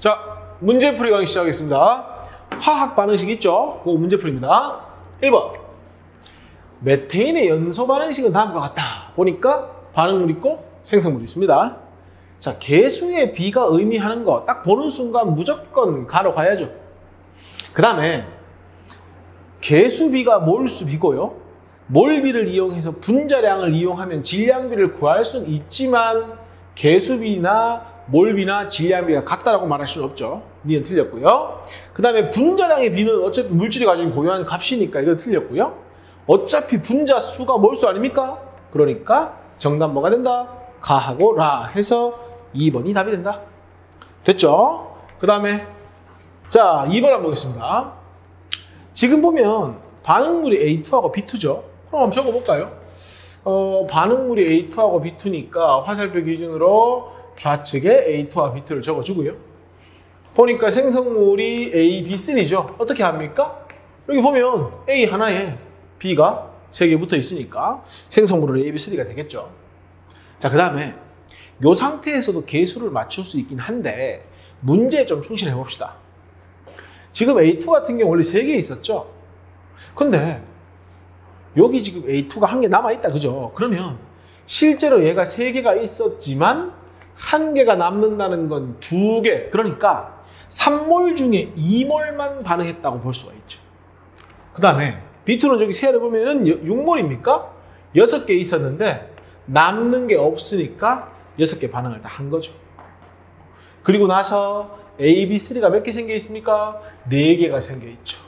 자, 문제풀이 가기 시작하겠습니다. 화학 반응식 있죠? 그거 문제풀이입니다. 1번. 메테인의 연소 반응식은 다음과 같다. 보니까 반응물 있고 생성물 있습니다. 자, 개수의 비가 의미하는 거 딱 보는 순간 무조건 가로 가야죠. 그 다음에 개수비가 몰수비고요. 몰비를 이용해서 분자량을 이용하면 질량비를 구할 수는 있지만 개수비나 몰비나 질량비가 같다라고 말할 수는 없죠. 니은 틀렸고요. 그 다음에 분자량의 비는 어차피 물질이 가지고 고유한 값이니까 이건 틀렸고요. 어차피 분자 수가 몰수 아닙니까? 그러니까 정답 뭐가 된다? 가하고 라 해서 2번이 답이 된다. 됐죠? 그 다음에 자 2번 한번 보겠습니다. 지금 보면 반응물이 A2하고 B2죠. 그럼 한번 적어볼까요? 반응물이 A2하고 B2니까 화살표 기준으로 좌측에 A2와 B2를 적어주고요. 보니까 생성물이 A, B3죠. 어떻게 합니까? 여기 보면 A 하나에 B가 3개 붙어 있으니까 생성물은 A, B3가 되겠죠. 자, 그 다음에 이 상태에서도 개수를 맞출 수 있긴 한데 문제에 좀 충실해 봅시다. 지금 A2 같은 경우 원래 3개 있었죠. 근데 여기 지금 A2가 1개 남아있다. 그죠? 그러면 실제로 얘가 3개가 있었지만 1개가 남는다는 건 2개. 그러니까 3몰 중에 2몰만 반응했다고 볼 수가 있죠. 그 다음에 B2는 저기 세를 보면은 6몰입니까? 6개 있었는데 남는 게 없으니까 6개 반응을 다 한 거죠. 그리고 나서 A, B, 3가 몇 개 생겨 있습니까? 4개가 생겨 있죠.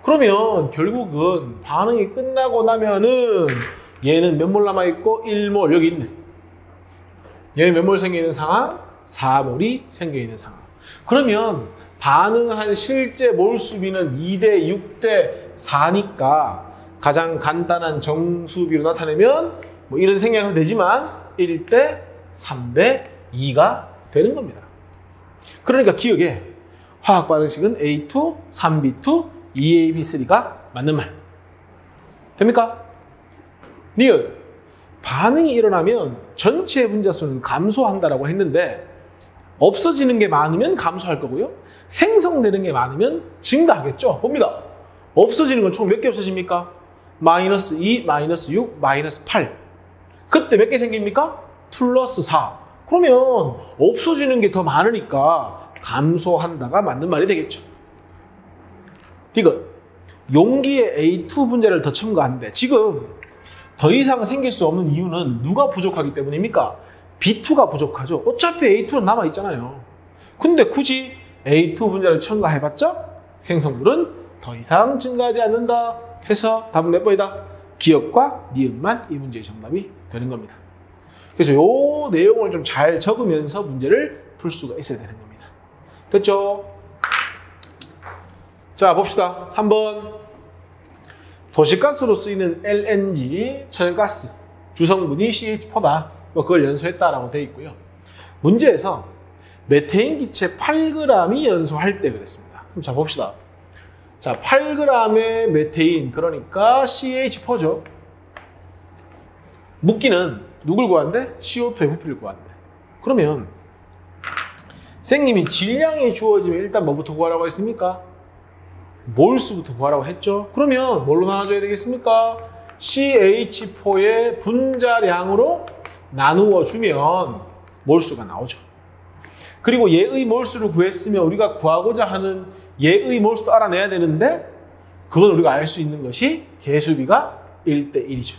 그러면 결국은 반응이 끝나고 나면은 얘는 몇 몰 남아있고 1몰 여기 있네. 얘는 몇 몰 생겨 있는 상황? 4몰이 생겨 있는 상황. 그러면 반응한 실제 몰수비는 2대 6대 4니까 가장 간단한 정수비로 나타내면 뭐 이런 생각은 되지만 1대 3대 2가 되는 겁니다. 그러니까 기억에 화학 반응식은 A2, 3B2, 2AB3가 맞는 말. 됩니까? 니은 반응이 일어나면 전체 분자수는 감소한다라고 했는데 없어지는 게 많으면 감소할 거고요. 생성되는 게 많으면 증가하겠죠. 봅니다. 없어지는 건 총 몇 개 없어집니까? 마이너스 2, 마이너스 6, 마이너스 8. 그때 몇 개 생깁니까? 플러스 4. 그러면 없어지는 게 더 많으니까 감소한다가 맞는 말이 되겠죠. 이건 용기에 A2 분자를 더 첨가하는데 지금 더 이상 생길 수 없는 이유는 누가 부족하기 때문입니까? B2가 부족하죠. 어차피 A2는 남아있잖아요. 근데 굳이 A2 분자를 첨가해봤자 생성물은 더 이상 증가하지 않는다 해서 답은 몇 번이다? 기억과 니은만 이 문제의 정답이 되는 겁니다. 그래서 이 내용을 좀 잘 적으면서 문제를 풀 수가 있어야 되는 겁니다. 됐죠? 자, 봅시다. 3번. 도시가스로 쓰이는 LNG, 천연가스, 주성분이 CH4다. 뭐 그걸 연소했다라고 되어 있고요. 문제에서 메테인 기체 8g이 연소할 때 그랬습니다. 그럼 자, 봅시다. 자, 8g의 메테인, 그러니까 CH4죠. 묻기는 누굴 구한대? CO2의 부피를 구한대. 그러면 선생님이 질량이 주어지면 일단 뭐부터 구하라고 했습니까? 몰수부터 구하라고 했죠. 그러면 뭘로 나눠줘야 되겠습니까? CH4의 분자량으로 나누어 주면 몰수가 나오죠. 그리고 얘의 몰수를 구했으면 우리가 구하고자 하는 얘의 몰수도 알아내야 되는데 그건 우리가 알 수 있는 것이 개수비가 1대 1이죠.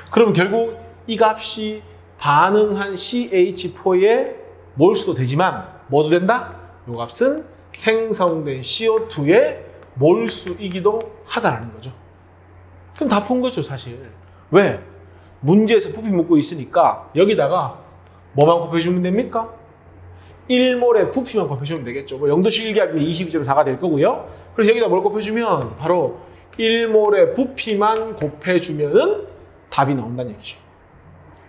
그럼 결국 이 값이 반응한 CH4의 몰수도 되지만 뭐도 된다? 이 값은 생성된 CO2의 몰수이기도 하다라는 거죠. 그럼 다 푼 거죠, 사실. 왜? 문제에서 부피 묻고 있으니까 여기다가 뭐만 곱해주면 됩니까? 1몰의 부피만 곱해주면 되겠죠. 뭐 0도씨 1기압이면 22.4가 될 거고요. 그래서 여기다 뭘 곱해주면 바로 1몰의 부피만 곱해주면은 답이 나온다는 얘기죠.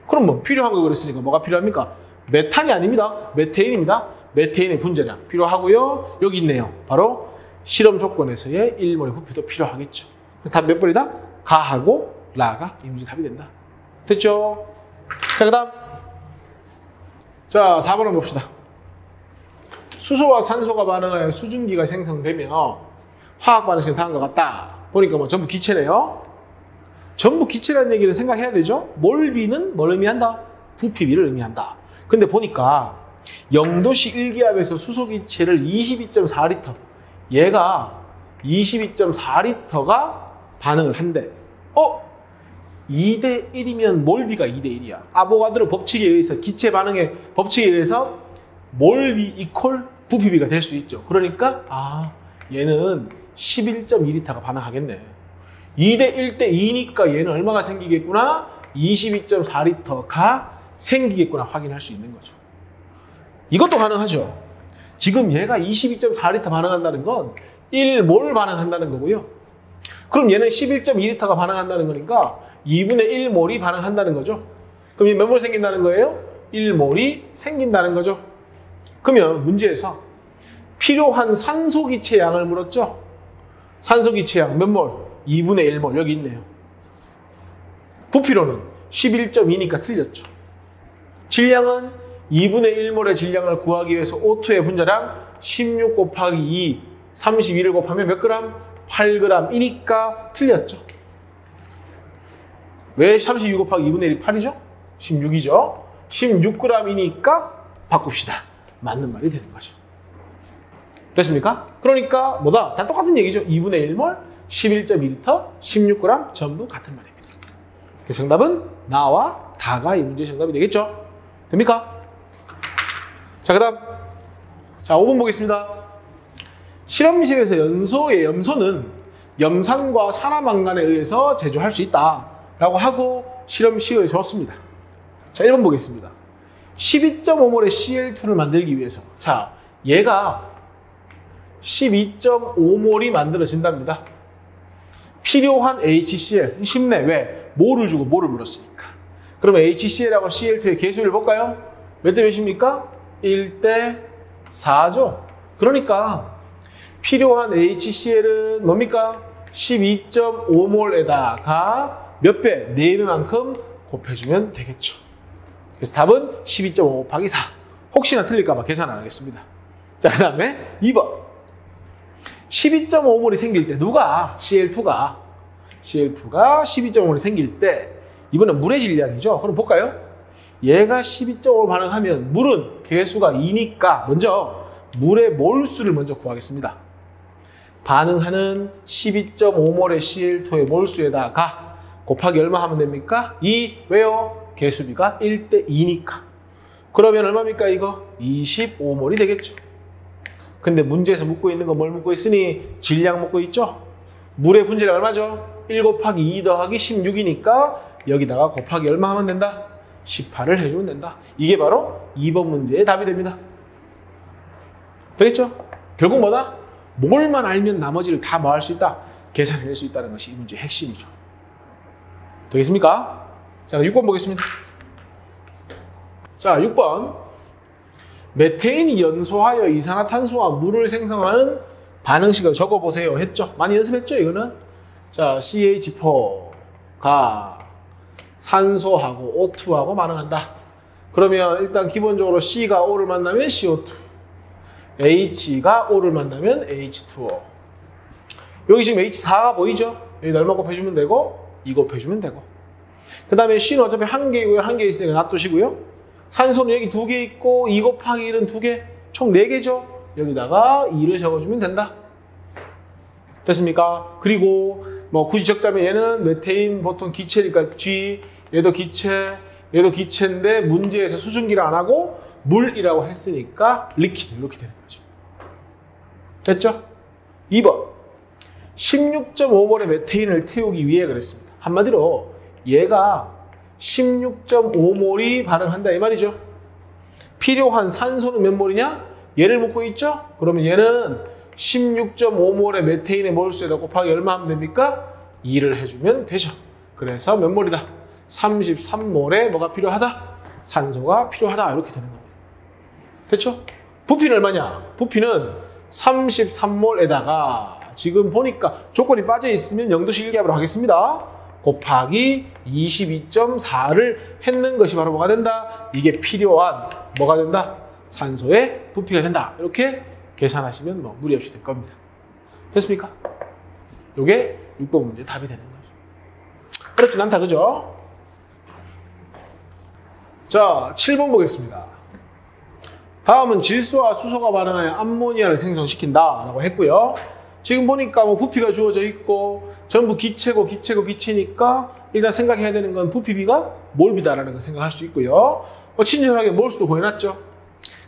그럼 뭐 필요한 거 그랬으니까 뭐가 필요합니까? 메탄이 아닙니다. 메테인입니다. 메테인의 분자량 필요하고요. 여기 있네요. 바로 실험 조건에서의 1몰의 부피도 필요하겠죠. 답 몇 번이다? 가하고 라가 이 문제 답이 된다. 됐죠? 자, 그 다음. 자, 4번을 봅시다. 수소와 산소가 반응하여 수증기가 생성되며 화학 반응식이 다한 것 같다. 보니까 뭐 전부 기체네요. 전부 기체라는 얘기를 생각해야 되죠. 몰비는 뭘 의미한다? 부피비를 의미한다. 근데 보니까 0도씨 1기압에서 수소기체를 22.4리터, 얘가 22.4리터가 반응을 한대. 2대 1이면 몰비가 2대 1이야. 아보가드로 법칙에 의해서, 기체 반응의 법칙에 의해서 몰비 이퀄 부피비가 될 수 있죠. 그러니까 얘는 11.2리터가 반응하겠네. 2대 1대 2니까 얘는 얼마가 생기겠구나? 22.4리터가 생기겠구나 확인할 수 있는 거죠. 이것도 가능하죠. 지금 얘가 22.4리터 반응한다는 건 1몰 반응한다는 거고요. 그럼 얘는 11.2리터가 반응한다는 거니까 2분의 1몰이 반응한다는 거죠. 그럼 얘 몇 몰 생긴다는 거예요? 1몰이 생긴다는 거죠. 그러면 문제에서 필요한 산소기체 양을 물었죠. 산소기체 양 몇 몰? 2분의 1몰 여기 있네요. 부피로는 11.2니까 틀렸죠. 질량은 2분의 1몰의 질량을 구하기 위해서 O2의 분자량 16 곱하기 2, 32를 곱하면 몇 그램? 8g이니까 틀렸죠. 왜 32 곱하기 2분의 1이 8이죠? 16이죠. 16g이니까 바꿉시다. 맞는 말이 되는 거죠. 됐습니까? 그러니까 뭐다? 다 똑같은 얘기죠. 2분의 1몰, 11.2리터, 16g 전부 같은 말입니다. 그래서 정답은 나와 다가 이 문제의 정답이 되겠죠. 됩니까? 자, 그 다음 5번 보겠습니다. 실험실에서 염소의 염소는 염산과 산화망간에 의해서 제조할 수 있다 라고 하고 실험 시험에 줬습니다. 자, 1번 보겠습니다. 12.5몰의 CL2를 만들기 위해서, 자, 얘가 12.5몰이 만들어진답니다. 필요한 HCl, 쉽네. 왜? 몰을 주고 몰을 물었으니까. 그러면 HCl하고 CL2의 개수를 볼까요? 몇 대 몇입니까? 1대 4죠. 그러니까 필요한 HCl은 뭡니까? 12.5몰에다가 몇 배? 4배만큼 곱해주면 되겠죠. 그래서 답은 12.5 곱하기 4. 혹시나 틀릴까봐 계산 안 하겠습니다. 자, 그 다음에 2번. 12.5몰이 생길 때 누가? CL2가 12.5몰이 생길 때 이번엔 물의 질량이죠. 그럼 볼까요? 얘가 12.5를 반응하면 물은 개수가 2니까 먼저 물의 몰수를 먼저 구하겠습니다. 반응하는 12.5몰의 CL2의 몰수에다가 곱하기 얼마 하면 됩니까? 2. 왜요? 개수비가 1대 2니까. 그러면 얼마입니까 이거? 25몰이 되겠죠. 근데 문제에서 묻고 있는 건 뭘 묻고 있으니? 질량 묻고 있죠? 물의 분자량 얼마죠? 1 곱하기 2 더하기 16이니까 여기다가 곱하기 얼마 하면 된다? 18을 해주면 된다. 이게 바로 2번 문제의 답이 됩니다. 되겠죠? 결국 뭐다? 몰만 알면 나머지를 다 뭐 할 수 있다? 계산해낼 수 있다는 것이 이 문제의 핵심이죠. 되겠습니까? 자, 6번 보겠습니다. 자, 6번. 메테인이 연소하여 이산화탄소와 물을 생성하는 반응식을 적어보세요 했죠. 많이 연습했죠 이거는. 자, CH4가 산소하고 O2하고 반응한다. 그러면 일단 기본적으로 C가 O를 만나면 CO2, H가 O를 만나면 H2O. 여기 지금 H4가 보이죠? 여기 얼마 곱해주면 되고 2 곱해주면 되고. 그 다음에 C는 어차피 한 개이고요. 한 개 있으니까 놔두시고요. 산소는 여기 2개 있고 2 곱하기 1은 2개, 총 4개죠. 여기다가 2를 적어주면 된다. 됐습니까? 그리고 뭐 굳이 적자면 얘는 메테인 보통 기체니까 G, 얘도 기체, 얘도 기체인데 문제에서 수증기를 안 하고 물이라고 했으니까 리퀴드 이렇게 되는 거죠. 됐죠? 2번 16.5몰의 메테인을 태우기 위해 그랬습니다. 한마디로 얘가 16.5몰이 반응한다 이 말이죠. 필요한 산소는 몇 몰이냐? 얘를 묻고 있죠? 그러면 얘는 16.5몰의 메테인의 몰수에다 곱하기 얼마 하면 됩니까? 2를 해주면 되죠. 그래서 몇 몰이다? 33몰의 뭐가 필요하다? 산소가 필요하다 이렇게 되는 겁니다. 됐죠? 부피는 얼마냐? 부피는 33몰에다가 지금 보니까 조건이 빠져 있으면 0도씨 1기압으로 하겠습니다. 곱하기 22.4를 했는 것이 바로 뭐가 된다? 이게 필요한 뭐가 된다? 산소의 부피가 된다. 이렇게 계산하시면 뭐 무리 없이 될 겁니다. 됐습니까? 이게 6번 문제 답이 되는 거죠. 어렵진 않다, 그죠? 자, 7번 보겠습니다. 다음은 질소와 수소가 반응하여 암모니아를 생성시킨다 라고 했고요. 지금 보니까 뭐 부피가 주어져 있고 전부 기체고 기체니까 일단 생각해야 되는 건 부피비가 몰비다라는 걸 생각할 수 있고요. 친절하게 몰수도 보여놨죠.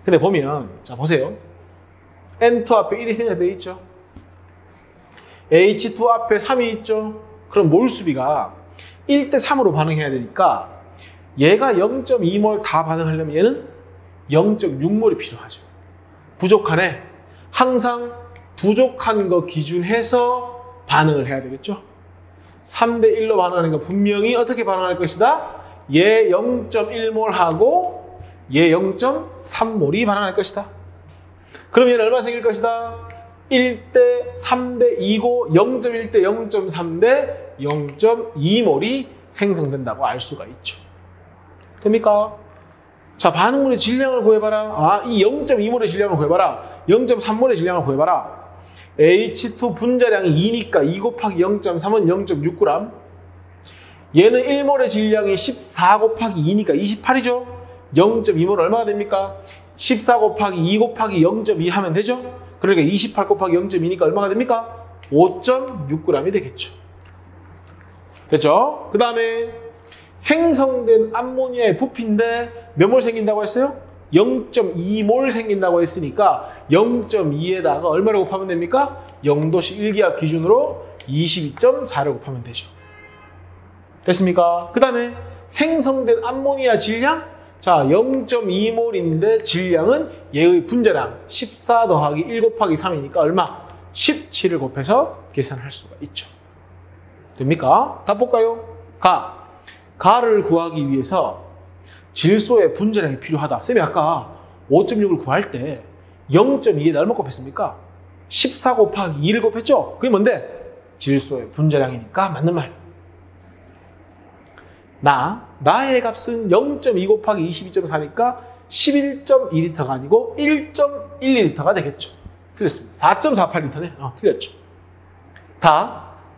근데 보면 자 보세요. N2 앞에 1이 생략되어 있죠. H2 앞에 3이 있죠. 그럼 몰수비가 1대 3으로 반응해야 되니까 얘가 0.2몰 다 반응하려면 얘는 0.6몰이 필요하죠. 부족하네. 항상 부족한 거 기준해서 반응을 해야 되겠죠. 3대 1로 반응하는 거 분명히 어떻게 반응할 것이다? 얘 0.1몰하고 얘 0.3몰이 반응할 것이다. 그럼 얘는 얼마 생길 것이다? 1대 3대 2고 0.1대 0.3대 0.2몰이 생성된다고 알 수가 있죠. 됩니까? 자, 반응물의 질량을 구해봐라. 이 0.2몰의 질량을 구해봐라. 0.3몰의 질량을 구해봐라. H2 분자량이 2니까 2 곱하기 0.3은 0.6g. 얘는 1몰의 질량이 14 곱하기 2니까 28이죠. 0.2몰 얼마가 됩니까? 14 곱하기 2 곱하기 0.2 하면 되죠. 그러니까 28 곱하기 0.2니까 얼마가 됩니까? 5.6g이 되겠죠. 됐죠? 그 다음에 생성된 암모니아의 부피인데 몇 몰 생긴다고 했어요? 0.2몰 생긴다고 했으니까 0.2에다가 얼마를 곱하면 됩니까? 0도씨 1기압 기준으로 22.4를 곱하면 되죠. 됐습니까? 그 다음에 생성된 암모니아 질량? 자, 0.2몰인데 질량은 얘의 분자량 14 더하기 1 곱하기 3이니까 얼마? 17을 곱해서 계산할 수가 있죠. 됩니까? 답 볼까요? 가를 구하기 위해서 질소의 분자량이 필요하다. 쌤이 아까 5.6을 구할 때 0.2에다 얼마 곱했습니까? 14 곱하기 2를 곱했죠? 그게 뭔데? 질소의 분자량이니까 맞는 말. 나의 값은 0.2 곱하기 22.4니까 11.2리터가 아니고 1.12리터가 되겠죠. 틀렸습니다. 4.48리터네. 틀렸죠.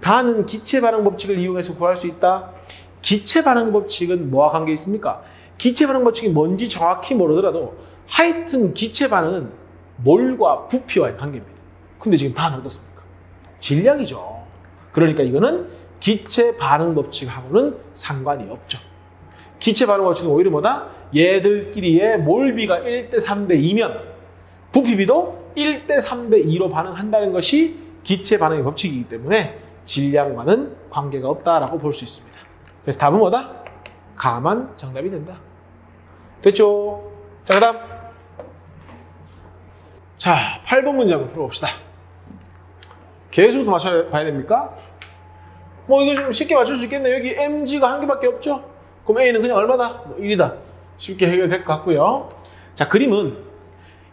다는 기체 반응 법칙을 이용해서 구할 수 있다. 기체 반응 법칙은 뭐와 관계 있습니까? 기체 반응 법칙이 뭔지 정확히 모르더라도 하여튼 기체 반응은 몰과 부피와의 관계입니다. 근데 지금 다는 어떻습니까? 질량이죠. 그러니까 이거는 기체 반응 법칙하고는 상관이 없죠. 기체 반응 법칙은 오히려 뭐다? 얘들끼리의 몰비가 1대 3대 2면 부피비도 1대 3대 2로 반응한다는 것이 기체 반응의 법칙이기 때문에 질량과는 관계가 없다라고 볼 수 있습니다. 그래서 답은 뭐다? 가만 정답이 된다. 됐죠? 자, 그 다음. 자, 8번 문제 한번 풀어봅시다. 개수부터 맞춰봐야 됩니까? 뭐 이거 좀 쉽게 맞출 수 있겠네. 여기 mg가 한 개밖에 없죠? 그럼 a는 그냥 얼마다? 1이다. 쉽게 해결될 것 같고요. 자, 그림은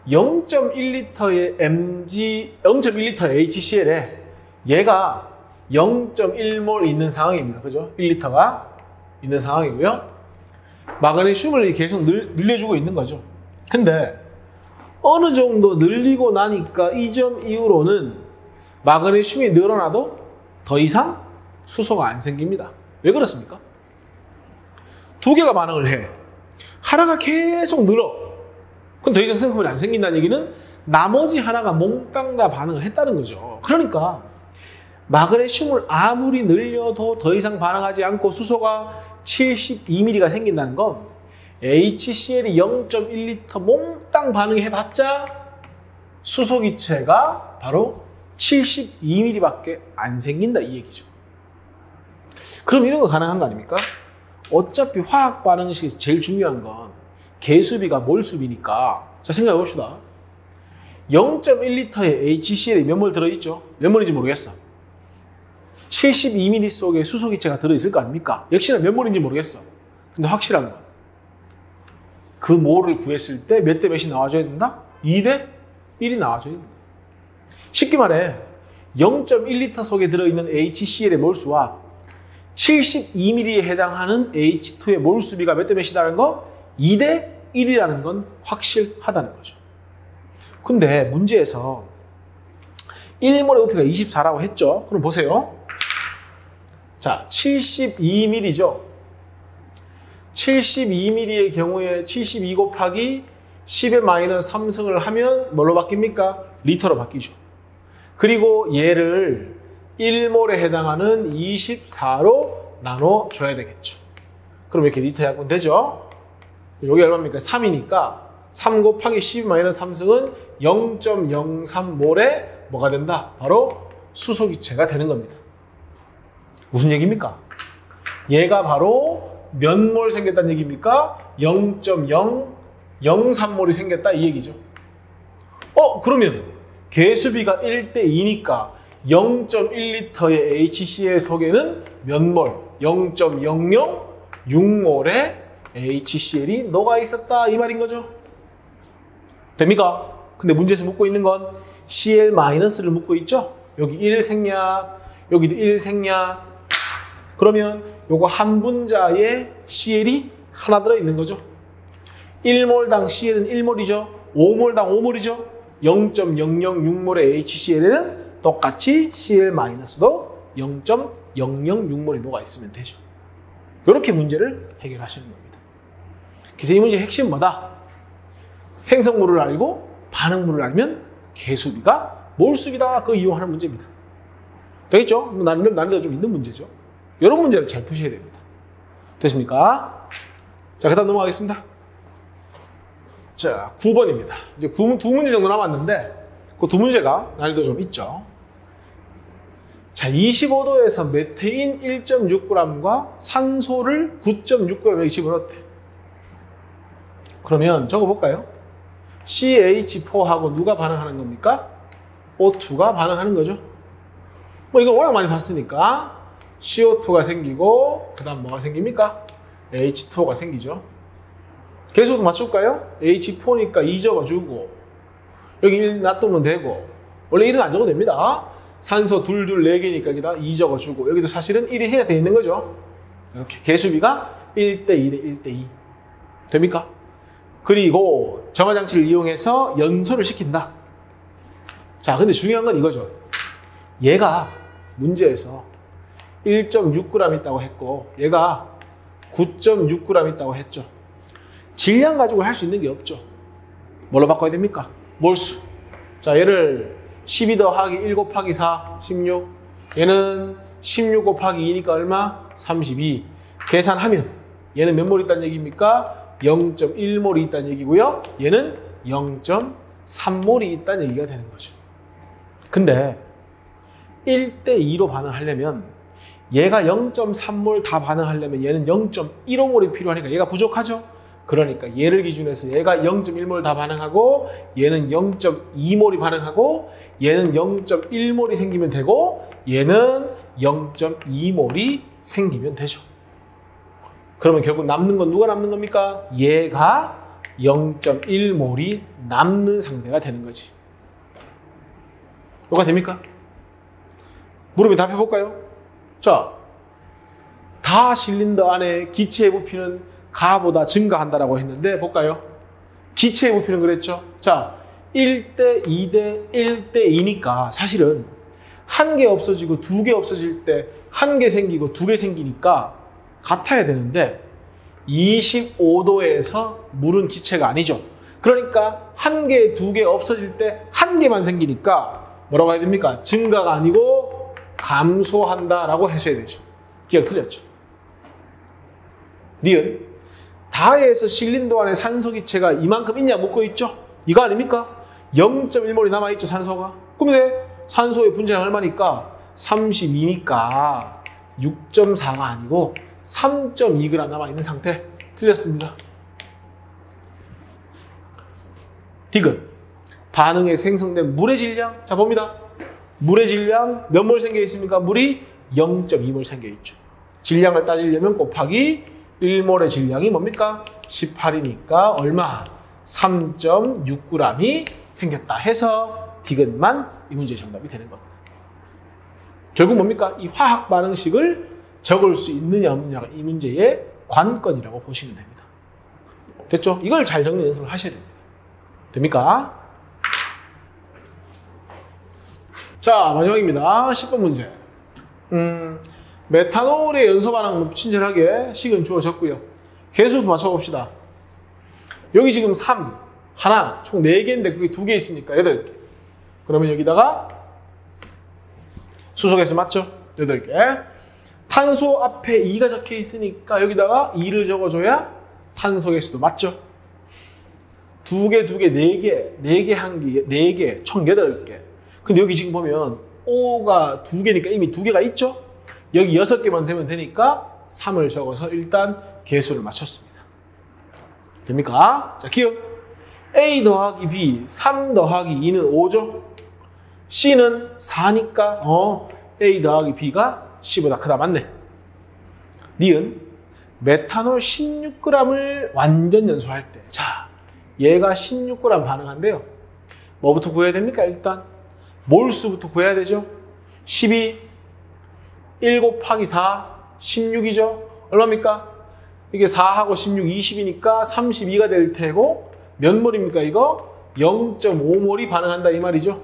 0.1리터의 mg, 0.1리터의 HCl에 얘가 0.1몰 있는 상황입니다. 그죠? 1리터가 있는 상황이고요. 마그네슘을 계속 늘려주고 있는 거죠. 근데 어느 정도 늘리고 나니까 이 점 이후로는 마그네슘이 늘어나도 더 이상 수소가 안 생깁니다. 왜 그렇습니까? 두 개가 반응을 해. 하나가 계속 늘어. 그럼 더 이상 생성물이 안 생긴다는 얘기는 나머지 하나가 몽땅 다 반응을 했다는 거죠. 그러니까 마그네슘을 아무리 늘려도 더 이상 반응하지 않고 수소가 72ml가 생긴다는 건 HCl이 0.1리터 몽땅 반응해봤자 수소기체가 바로 72ml밖에 안 생긴다 이 얘기죠. 그럼 이런 거 가능한 거 아닙니까? 어차피 화학 반응식에서 제일 중요한 건 개수비가 몰수비니까 자 생각해 봅시다. 0.1리터의 HCl이 몇 몰 들어있죠? 몇 몰인지 모르겠어. 72ml 속에 수소기체가 들어있을 거 아닙니까? 역시나 몇 몰인지 모르겠어. 근데 확실한 건 그 몰을 구했을 때 몇 대 몇이 나와줘야 된다? 2대 1이 나와줘야 된다. 쉽게 말해 0.1리터 속에 들어있는 HCl의 몰수와 72ml에 해당하는 H2의 몰수비가 몇 대 몇이다라는 거? 2대 1이라는 건 확실하다는 거죠. 근데 문제에서 1몰의 부피가 24라고 했죠. 그럼 보세요. 자, 72mm죠. 72mm의 경우에 72 곱하기 10의 마이너스 3승을 하면 뭘로 바뀝니까? 리터로 바뀌죠. 그리고 얘를 1몰에 해당하는 24로 나눠줘야 되겠죠. 그럼 이렇게 리터 약분 되죠? 여기 얼마입니까? 3이니까 3 곱하기 10 마이너스 3승은 0.03몰에 뭐가 된다? 바로 수소기체가 되는 겁니다. 무슨 얘기입니까? 얘가 바로 몇 몰 생겼다는 얘기입니까? 0.003몰이 생겼다 이 얘기죠. 그러면 개수비가 1대2니까 0.1리터의 HCl 속에는 몇 몰? 0.006몰의 HCl이 녹아 있었다 이 말인 거죠. 됩니까? 근데 문제에서 묻고 있는 건 Cl-를 묻고 있죠. 여기 1 생략, 여기도 1 생략. 그러면 요거 한 분자에 CL이 하나 들어있는 거죠. 1몰당 CL은 1몰이죠. 5몰당 5몰이죠. 0.006몰의 HCl에는 똑같이 Cl-도 0.006몰이 녹아 있으면 되죠. 이렇게 문제를 해결하시는 겁니다. 그래서 이 문제의 핵심은 뭐다? 생성물을 알고 반응물을 알면 개수비가 몰수비다. 그거 이용하는 문제입니다. 되겠죠? 난이도가 좀 있는 문제죠. 이런 문제를 잘 푸셔야 됩니다. 됐습니까? 자, 그 다음 넘어가겠습니다. 자, 9번입니다. 이제 두 문제 정도 남았는데 그 두 문제가 난이도 좀 있죠. 자, 25도에서 메테인 1.6g과 산소를 9.6g에 집어넣었대. 그러면 적어볼까요? CH4하고 누가 반응하는 겁니까? O2가 반응하는 거죠. 뭐 이거 워낙 많이 봤으니까 CO2가 생기고 그 다음 뭐가 생깁니까? H2O가 생기죠. 개수도 맞출까요? H4니까 2 적어주고 여기 1 놔두면 되고 원래 1은 안 적어도 됩니다. 산소 둘 4개니까 여기다 2 적어주고 여기도 사실은 1이 해야 되어 있는 거죠. 이렇게 개수비가 1대2 대 1대2 됩니까? 그리고 점화장치를 이용해서 연소를 시킨다. 자, 근데 중요한 건 이거죠. 얘가 문제에서 1.6g 있다고 했고 얘가 9.6g 있다고 했죠. 질량 가지고 할 수 있는 게 없죠. 뭘로 바꿔야 됩니까? 몰수. 자, 얘를 12 더하기 1 곱하기 4, 16. 얘는 16 곱하기 2니까 얼마? 32. 계산하면 얘는 몇 몰 있다는 얘기입니까? 0.1몰이 있다는 얘기고요. 얘는 0.3몰이 있다는 얘기가 되는 거죠. 근데 1대2로 반응하려면 얘가 0.3몰 다 반응하려면 얘는 0.15몰이 필요하니까 얘가 부족하죠. 그러니까 얘를 기준해서 얘가 0.1몰 다 반응하고 얘는 0.2몰이 반응하고 얘는 0.1몰이 생기면 되고 얘는 0.2몰이 생기면 되죠. 그러면 결국 남는 건 누가 남는 겁니까? 얘가 0.1몰이 남는 상태가 되는 거지. 뭐가 됩니까? 물으면 답해볼까요? 자, 다 실린더 안에 기체의 부피는 가보다 증가한다라고 했는데 볼까요? 기체의 부피는 그랬죠? 자, 1대 2대 1대 2니까 사실은 한 개 없어지고 두 개 없어질 때 한 개 생기고 두 개 생기니까 같아야 되는데 25도에서 물은 기체가 아니죠. 그러니까 한 개, 두 개 없어질 때 한 개만 생기니까 뭐라고 해야 됩니까? 증가가 아니고 감소한다라고 하셔야 되죠. 기억 틀렸죠. 니은 다에서 실린더 안에 산소 기체가 이만큼 있냐 묻고 있죠. 이거 아닙니까? 0.1몰이 남아있죠, 산소가. 그런데 산소의 분자량 얼마니까? 32니까 6.4가 아니고 3.2g 남아있는 상태. 틀렸습니다. 디귿 반응에 생성된 물의 질량. 자, 봅니다. 물의 질량 몇 몰 생겨 있습니까? 물이 0.2몰 생겨 있죠. 질량을 따지려면 곱하기 1몰의 질량이 뭡니까? 18이니까 얼마? 3.6g이 생겼다 해서 디귿만 이 문제의 정답이 되는 겁니다. 결국 뭡니까? 이 화학 반응식을 적을 수 있느냐 없느냐가 이 문제의 관건이라고 보시면 됩니다. 됐죠? 이걸 잘 정리 연습을 하셔야 됩니다. 됩니까? 자, 마지막입니다. 10번 문제. 메탄올의 연소 반응 친절하게 식은 주어졌고요. 개수도 맞춰봅시다. 여기 지금 3, 하나, 총 4개인데 그게 2개 있으니까 8개. 그러면 여기다가 수소개수 맞죠? 8개. 탄소 앞에 2가 적혀 있으니까 여기다가 2를 적어줘야 탄소개수도 맞죠? 2개, 4개, 4개, 1개, 4개, 총 8개. 근데 여기 지금 보면 O가 2개니까 이미 2개가 있죠? 여기 6개만 되면 되니까 3을 적어서 일단 개수를 맞췄습니다. 됩니까? 자, 기억. A 더하기 B, 3 더하기 2는 5죠? C는 4니까 A 더하기 B가 C보다 크다. 맞네. 니은 메탄올 16g을 완전 연소할 때, 자, 얘가 16g 반응한대요. 뭐부터 구해야 됩니까? 일단 몰수부터 구해야 되죠. 12, 1 곱하기 4, 16이죠. 얼마입니까? 이게 4하고 16, 20이니까 32가 될 테고 몇 몰입니까 이거? 0.5몰이 반응한다 이 말이죠.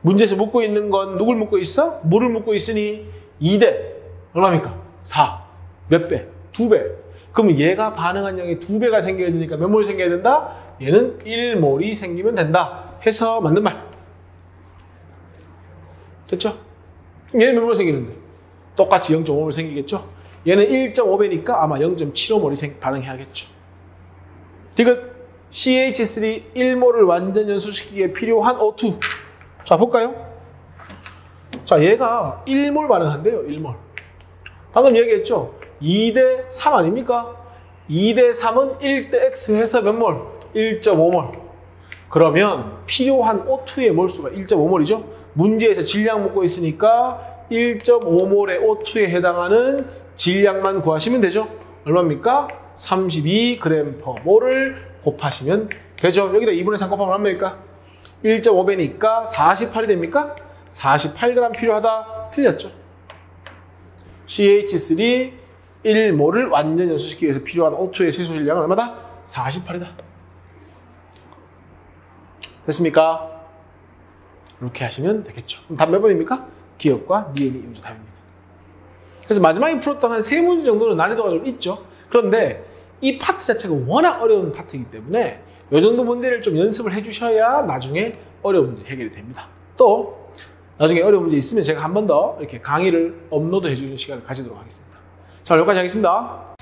문제에서 묻고 있는 건 누굴 묻고 있어? 물을 묻고 있으니 2대 얼마입니까? 4. 몇 배? 2배. 그러면 얘가 반응한 양이 2배가 생겨야 되니까 몇 몰 생겨야 된다? 얘는 1몰이 생기면 된다. 해서 맞는 말. 됐죠? 얘는 몇 몰 생기는데? 똑같이 0.5몰 생기겠죠? 얘는 1.5배니까 아마 0.75몰이 반응해야겠죠. 디귿 CH3 1몰을 완전 연소시키기에 필요한 O2. 자, 볼까요? 자, 얘가 1몰 반응한대요. 1몰. 방금 얘기했죠? 2대 3 아닙니까? 2대 3은 1대 X 해서 몇 몰? 1.5몰. 그러면 필요한 O2의 몰수가 1.5몰이죠? 문제에서 질량 묻고 있으니까 1.5몰의 O2에 해당하는 질량만 구하시면 되죠? 얼마입니까? 32g/몰을 곱하시면 되죠? 여기다 2분의 3 곱하면 얼마입니까? 1.5배니까 48이 됩니까? 48g 필요하다. 틀렸죠? CH3 1몰을 완전 연소시키기 위해서 필요한 O2의 세수 질량은 얼마다? 48이다. 됐습니까? 이렇게 하시면 되겠죠. 그럼 답 몇 번입니까? 기억과 니은이 임수 답입니다. 그래서 마지막에 풀었던 한 3문제 정도는 난이도가 좀 있죠. 그런데 이 파트 자체가 워낙 어려운 파트이기 때문에 이 정도 문제를 좀 연습을 해주셔야 나중에 어려운 문제 해결이 됩니다. 또 나중에 어려운 문제 있으면 제가 한 번 더 이렇게 강의를 업로드 해주는 시간을 가지도록 하겠습니다. 자, 여기까지 하겠습니다.